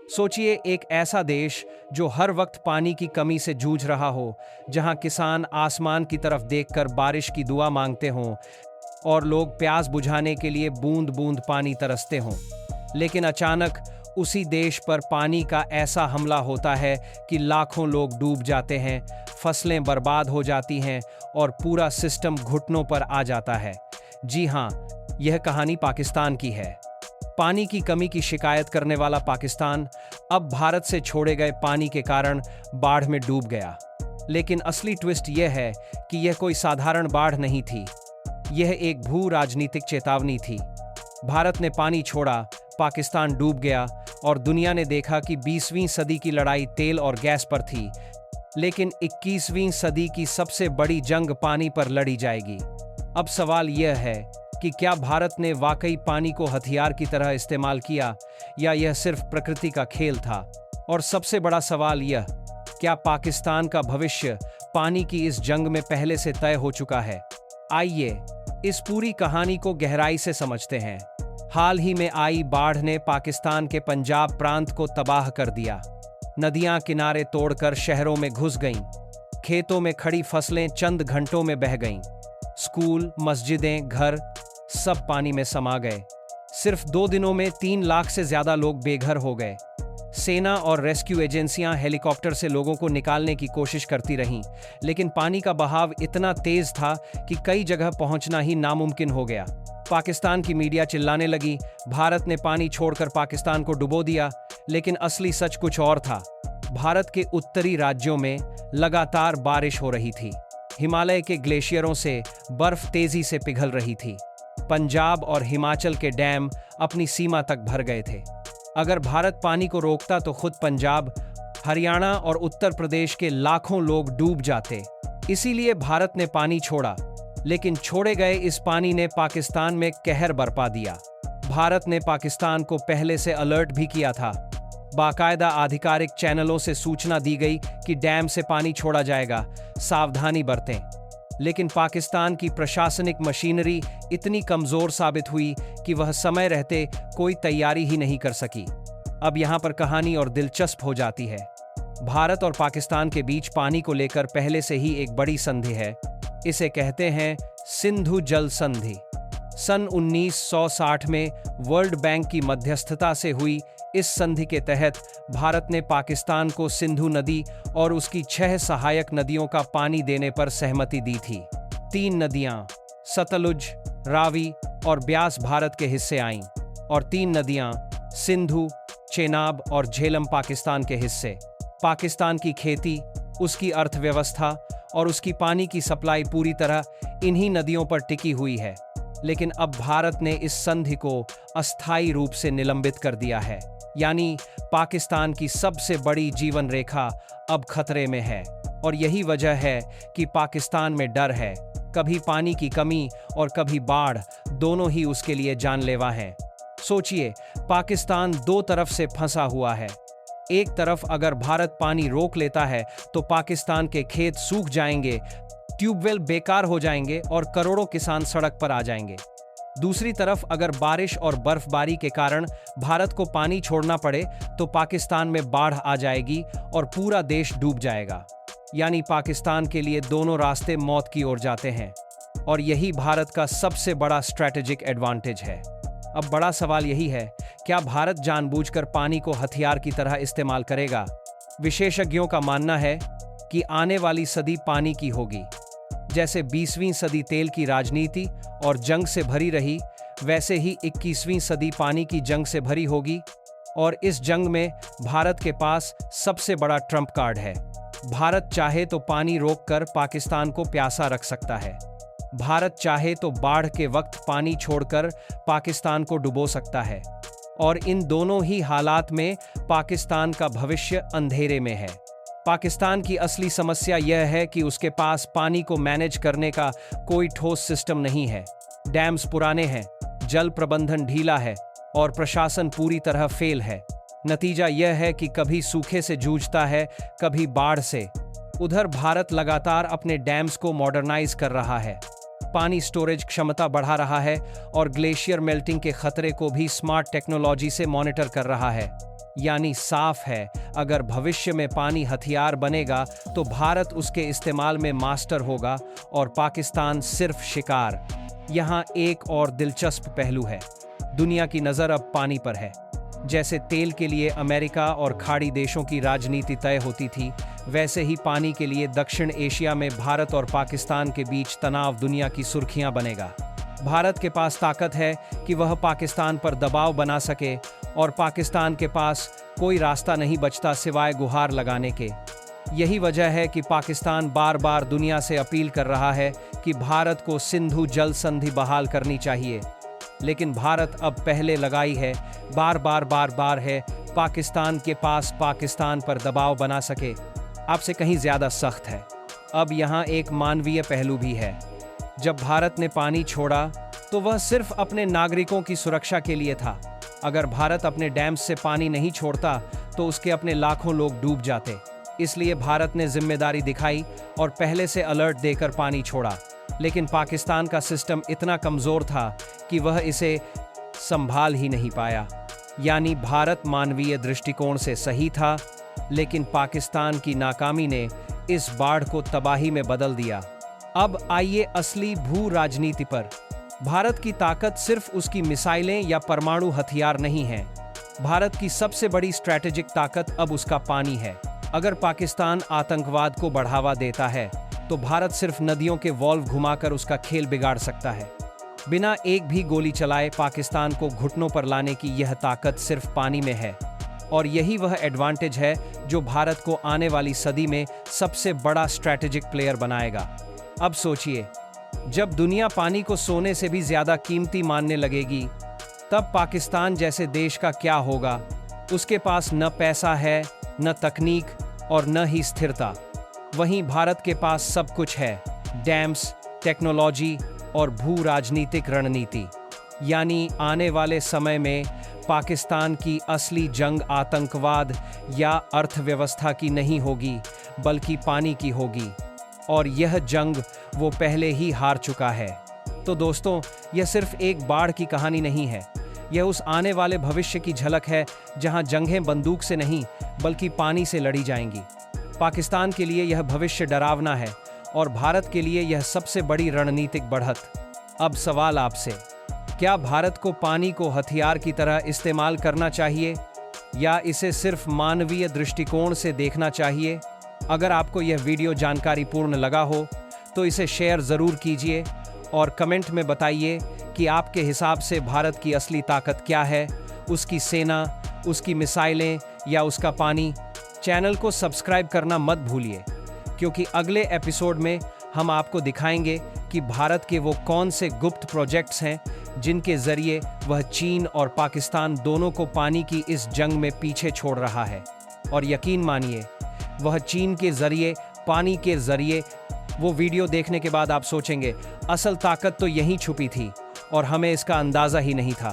सोचिए, एक ऐसा देश जो हर वक्त पानी की कमी से जूझ रहा हो, जहां किसान आसमान की तरफ देखकर बारिश की दुआ मांगते हों और लोग प्यास बुझाने के लिए बूंद बूंद पानी तरसते हों। लेकिन अचानक उसी देश पर पानी का ऐसा हमला होता है कि लाखों लोग डूब जाते हैं, फसलें बर्बाद हो जाती हैं और पूरा सिस्टम घुटनों पर आ जाता है। जी हाँ, यह कहानी पाकिस्तान की है। पानी की कमी की शिकायत करने वाला पाकिस्तान अब भारत से छोड़े गए पानी के कारण बाढ़ में डूब गया। लेकिन असली ट्विस्ट यह है कि यह कोई साधारण बाढ़ नहीं थी, यह एक भू राजनीतिक चेतावनी थी। भारत ने पानी छोड़ा, पाकिस्तान डूब गया और दुनिया ने देखा कि 20वीं सदी की लड़ाई तेल और गैस पर थी, लेकिन 21वीं सदी की सबसे बड़ी जंग पानी पर लड़ी जाएगी। अब सवाल यह है कि क्या भारत ने वाकई पानी को हथियार की तरह इस्तेमाल किया या यह सिर्फ प्रकृति का खेल था? और सबसे बड़ा सवाल यह, क्या पाकिस्तान का भविष्य पानी की इस जंग में पहले से तय हो चुका है? आइए इस पूरी कहानी को गहराई से समझते हैं। हाल ही में आई बाढ़ ने पाकिस्तान के पंजाब प्रांत को तबाह कर दिया। नदियां किनारे तोड़कर शहरों में घुस गईं, खेतों में खड़ी फसलें चंद घंटों में बह गईं, स्कूल, मस्जिदें, घर सब पानी में समा गए। सिर्फ 2 दिनों में 3 लाख से ज्यादा लोग बेघर हो गए। सेना और रेस्क्यू एजेंसियां हेलीकॉप्टर से लोगों को निकालने की कोशिश करती रहीं, लेकिन पानी का बहाव इतना तेज था कि कई जगह पहुंचना ही नामुमकिन हो गया। पाकिस्तान की मीडिया चिल्लाने लगी, भारत ने पानी छोड़कर पाकिस्तान को डुबो दिया, लेकिन असली सच कुछ और था। भारत के उत्तरी राज्यों में लगातार बारिश हो रही थी। हिमालय के ग्लेशियरों से बर्फ तेजी से पिघल रही थी। पंजाब और हिमाचल के डैम अपनी सीमा तक भर गए थे। अगर भारत पानी को रोकता तो खुद पंजाब, हरियाणा और उत्तर प्रदेश के लाखों लोग डूब जाते। इसीलिए भारत ने पानी छोड़ा, लेकिन छोड़े गए इस पानी ने पाकिस्तान में कहर बरपा दिया। भारत ने पाकिस्तान को पहले से अलर्ट भी किया था। बाकायदा आधिकारिक चैनलों से सूचना दी गई कि डैम से पानी छोड़ा जाएगा, सावधानी बरतें। लेकिन पाकिस्तान की प्रशासनिक मशीनरी इतनी कमजोर साबित हुई कि वह समय रहते कोई तैयारी ही नहीं कर सकी। अब यहाँ पर कहानी और दिलचस्प हो जाती है। भारत और पाकिस्तान के बीच पानी को लेकर पहले से ही एक बड़ी संधि है। इसे कहते हैं सिंधु जल संधि। सन 1960 में वर्ल्ड बैंक की मध्यस्थता से हुई इस संधि के तहत भारत ने पाकिस्तान को सिंधु नदी और उसकी 6 सहायक नदियों का पानी देने पर सहमति दी थी। 3 नदियां सतलुज, रावी और ब्यास भारत के हिस्से आईं और 3 नदियां सिंधु, चेनाब और झेलम पाकिस्तान के हिस्से। पाकिस्तान की खेती, उसकी अर्थव्यवस्था और उसकी पानी की सप्लाई पूरी तरह इन्हीं नदियों पर टिकी हुई है। लेकिन अब भारत ने इस संधि को अस्थायी रूप से निलंबित कर दिया है, यानी पाकिस्तान की सबसे बड़ी जीवन रेखा अब खतरे में है। और यही वजह है कि पाकिस्तान में डर है। कभी पानी की कमी और कभी बाढ़, दोनों ही उसके लिए जानलेवा हैं। सोचिए, पाकिस्तान 2 तरफ से फंसा हुआ है। एक तरफ अगर भारत पानी रोक लेता है तो पाकिस्तान के खेत सूख जाएंगे, ट्यूबवेल बेकार हो जाएंगे और करोड़ों किसान सड़क पर आ जाएंगे। दूसरी तरफ अगर बारिश और बर्फबारी के कारण भारत को पानी छोड़ना पड़े तो पाकिस्तान में बाढ़ आ जाएगी और पूरा देश डूब जाएगा। यानी पाकिस्तान के लिए दोनों रास्ते मौत की ओर जाते हैं। और यही भारत का सबसे बड़ा स्ट्रैटेजिक एडवांटेज है। अब बड़ा सवाल यही है, क्या भारत जानबूझकर पानी को हथियार की तरह इस्तेमाल करेगा? विशेषज्ञों का मानना है कि आने वाली सदी पानी की होगी। जैसे 20वीं सदी तेल की राजनीति और जंग से भरी रही, वैसे ही 21वीं सदी पानी की जंग से भरी होगी। और इस जंग में भारत के पास सबसे बड़ा ट्रम्प कार्ड है। भारत चाहे तो पानी रोककर पाकिस्तान को प्यासा रख सकता है। भारत चाहे तो बाढ़ के वक्त पानी छोड़कर पाकिस्तान को डुबो सकता है। और इन दोनों ही हालात में पाकिस्तान का भविष्य अंधेरे में है। पाकिस्तान की असली समस्या यह है कि उसके पास पानी को मैनेज करने का कोई ठोस सिस्टम नहीं है। डैम्स पुराने हैं, जल प्रबंधन ढीला है और प्रशासन पूरी तरह फेल है। नतीजा यह है कि कभी सूखे से जूझता है, कभी बाढ़ से। उधर भारत लगातार अपने डैम्स को मॉडर्नाइज कर रहा है, पानी स्टोरेज क्षमता बढ़ा रहा है और ग्लेशियर मेल्टिंग के खतरे को भी स्मार्ट टेक्नोलॉजी से मॉनिटर कर रहा है। यानी साफ है, अगर भविष्य में पानी हथियार बनेगा तो भारत उसके इस्तेमाल में मास्टर होगा और पाकिस्तान सिर्फ शिकार। यहाँ एक और दिलचस्प पहलू है, दुनिया की नज़र अब पानी पर है। जैसे तेल के लिए अमेरिका और खाड़ी देशों की राजनीति तय होती थी, वैसे ही पानी के लिए दक्षिण एशिया में भारत और पाकिस्तान के बीच तनाव दुनिया की सुर्खियां बनेगा। भारत के पास ताकत है कि वह पाकिस्तान पर दबाव बना सके और पाकिस्तान के पास कोई रास्ता नहीं बचता सिवाय गुहार लगाने के। यही वजह है कि पाकिस्तान बार बार दुनिया से अपील कर रहा है कि भारत को सिंधु जल संधि बहाल करनी चाहिए। लेकिन भारत अब पहले लगाई है, बार बार है पाकिस्तान के पास पाकिस्तान पर दबाव बना सके, आपसे कहीं ज्यादा सख्त है। अब यहाँ एक मानवीय पहलू भी है। जब भारत ने पानी छोड़ा तो वह सिर्फ अपने नागरिकों की सुरक्षा के लिए था। अगर भारत अपने डैम्स से पानी नहीं छोड़ता तो उसके अपने लाखों लोग डूब जाते। इसलिए भारत ने जिम्मेदारी दिखाई और पहले से अलर्ट देकर पानी छोड़ा। लेकिन पाकिस्तान का सिस्टम इतना कमजोर था कि वह इसे संभाल ही नहीं पाया। यानी भारत मानवीय दृष्टिकोण से सही था, लेकिन पाकिस्तान की नाकामी ने इस बाढ़ को तबाही में बदल दिया। अब आइए असली भू राजनीति पर। भारत की ताकत सिर्फ उसकी मिसाइलें या परमाणु हथियार नहीं है। भारत की सबसे बड़ी स्ट्रैटेजिक ताकत अब उसका पानी है। अगर पाकिस्तान आतंकवाद को बढ़ावा देता है तो भारत सिर्फ नदियों के वॉल्व घुमाकर उसका खेल बिगाड़ सकता है। बिना एक भी गोली चलाए पाकिस्तान को घुटनों पर लाने की यह ताकत सिर्फ पानी में है। और यही वह एडवांटेज है जो भारत को आने वाली सदी में सबसे बड़ा स्ट्रैटेजिक प्लेयर बनाएगा। अब सोचिए, जब दुनिया पानी को सोने से भी ज्यादा कीमती मानने लगेगी, तब पाकिस्तान जैसे देश का क्या होगा। उसके पास न पैसा है, न तकनीक और न ही स्थिरता। वहीं भारत के पास सब कुछ है, डैम्स, टेक्नोलॉजी और भू राजनीतिक रणनीति। यानी आने वाले समय में पाकिस्तान की असली जंग आतंकवाद या अर्थव्यवस्था की नहीं होगी, बल्कि पानी की होगी। और यह जंग वो पहले ही हार चुका है। तो दोस्तों, यह सिर्फ एक बाढ़ की कहानी नहीं है, यह उस आने वाले भविष्य की झलक है जहां जंगें बंदूक से नहीं बल्कि पानी से लड़ी जाएंगी। पाकिस्तान के लिए यह भविष्य डरावना है और भारत के लिए यह सबसे बड़ी रणनीतिक बढ़त। अब सवाल आपसे, क्या भारत को पानी को हथियार की तरह इस्तेमाल करना चाहिए या इसे सिर्फ मानवीय दृष्टिकोण से देखना चाहिए? अगर आपको यह वीडियो जानकारीपूर्ण लगा हो तो इसे शेयर ज़रूर कीजिए और कमेंट में बताइए कि आपके हिसाब से भारत की असली ताकत क्या है, उसकी सेना, उसकी मिसाइलें या उसका पानी। चैनल को सब्सक्राइब करना मत भूलिए, क्योंकि अगले एपिसोड में हम आपको दिखाएंगे कि भारत के वो कौन से गुप्त प्रोजेक्ट्स हैं जिनके जरिए वह चीन और पाकिस्तान दोनों को पानी की इस जंग में पीछे छोड़ रहा है। और यकीन मानिए, वह चीन के जरिए, पानी के जरिए। वो वीडियो देखने के बाद आप सोचेंगे, असल ताकत तो यहीं छुपी थी और हमें इसका अंदाज़ा ही नहीं था।